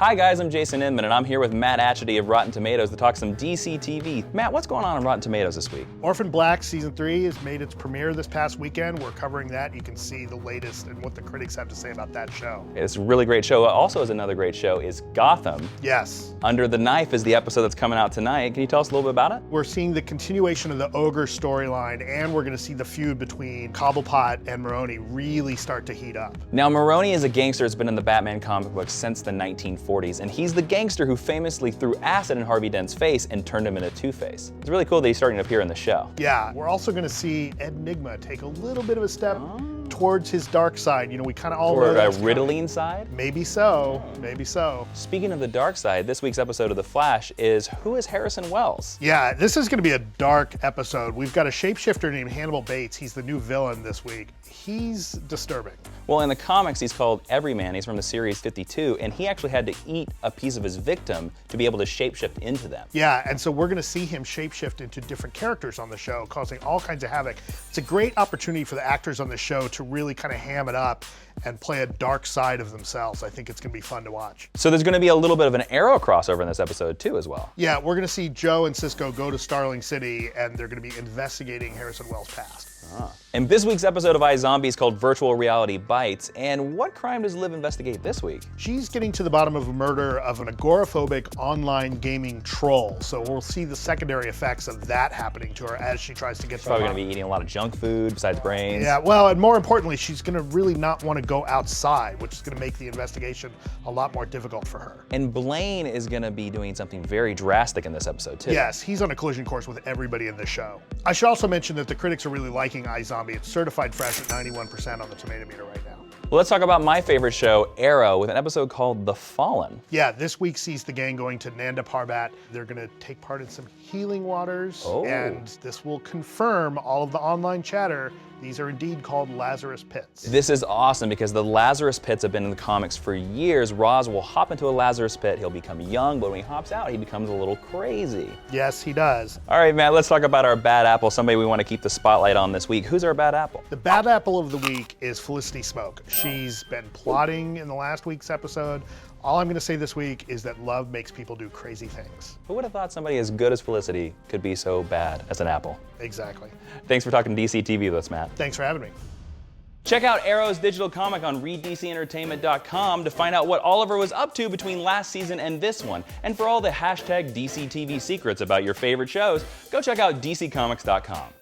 Hi guys, I'm Jason Inman, and I'm here with Matt Atchity of Rotten Tomatoes to talk some DC TV. Matt, what's going on Rotten Tomatoes this week? Orphan Black Season 3 has made its premiere this past weekend. We're covering that. You can see the latest and what the critics have to say about that show. It's a really great show. Also is another great show is Gotham. Yes. Under the Knife is the episode that's coming out tonight. Can you tell us a little bit about it? We're seeing the continuation of the Ogre storyline, and we're going to see the feud between Cobblepot and Maroni really start to heat up. Now, Maroni is a gangster that's been in the Batman comic books since the 1940s, and he's the gangster who famously threw acid in Harvey Dent's face and turned him into Two-Face. It's really cool that he's starting to appear in the show. Yeah, we're also going to see Enigma take a little bit of a step towards his dark side. You know, we kind of all know Or a that's Ritalin side? Maybe so, maybe so. Speaking of the dark side, this week's episode of The Flash is Who is Harrison Wells? Yeah, this is going to be a dark episode. We've got a shapeshifter named Hannibal Bates. He's the new villain this week. He's disturbing. Well, in the comics, he's called Everyman. He's from the series 52, and he actually had to eat a piece of his victim to be able to shapeshift into them. Yeah, and so we're going to see him shapeshift into different characters on the show, causing all kinds of havoc. It's a great opportunity for the actors on the show to really kind of ham it up and play a dark side of themselves. I think it's going to be fun to watch. So there's going to be a little bit of an Arrow crossover in this episode, too, as well. Yeah, we're going to see Joe and Cisco go to Starling City, and they're going to be investigating Harrison Wells' past. And this week's episode of iZombie is called Virtual Reality Bites. And what crime does Liv investigate this week? She's getting to the bottom of a murder of an agoraphobic online gaming troll. So we'll see the secondary effects of that happening to her as she tries to get to the Probably bottom. going to be eating a lot of junk food besides brains. Yeah, well, and more importantly, she's going to really not want to go outside, which is going to make the investigation a lot more difficult for her. And Blaine is going to be doing something very drastic in this episode, too. Yes, he's on a collision course with everybody in the show. I should also mention that the critics are really liking iZombie. It's certified fresh at 91% on the tomato meter right now. Well, let's talk about my favorite show, Arrow, with an episode called The Fallen. Yeah, this week sees the gang going to Nanda Parbat. They're going to take part in some healing waters, and this will confirm all of the online chatter. These are indeed called Lazarus Pits. This is awesome because the Lazarus Pits have been in the comics for years. Roz will hop into a Lazarus Pit. He'll become young, but when he hops out, he becomes a little crazy. Yes, he does. All right, Matt, let's talk about our bad apple, somebody we want to keep the spotlight on this week. Who's our bad apple? The bad apple of the week is Felicity Smoke. She's been plotting in the last week's episode. All I'm going to say this week is that love makes people do crazy things. Who would have thought somebody as good as Felicity could be so bad as an apple? Exactly. Thanks for talking DC TV with us, Matt. Thanks for having me. Check out Arrow's digital comic on readdcentertainment.com to find out what Oliver was up to between last season and this one. And for all the hashtag DCTV secrets about your favorite shows, go check out dccomics.com.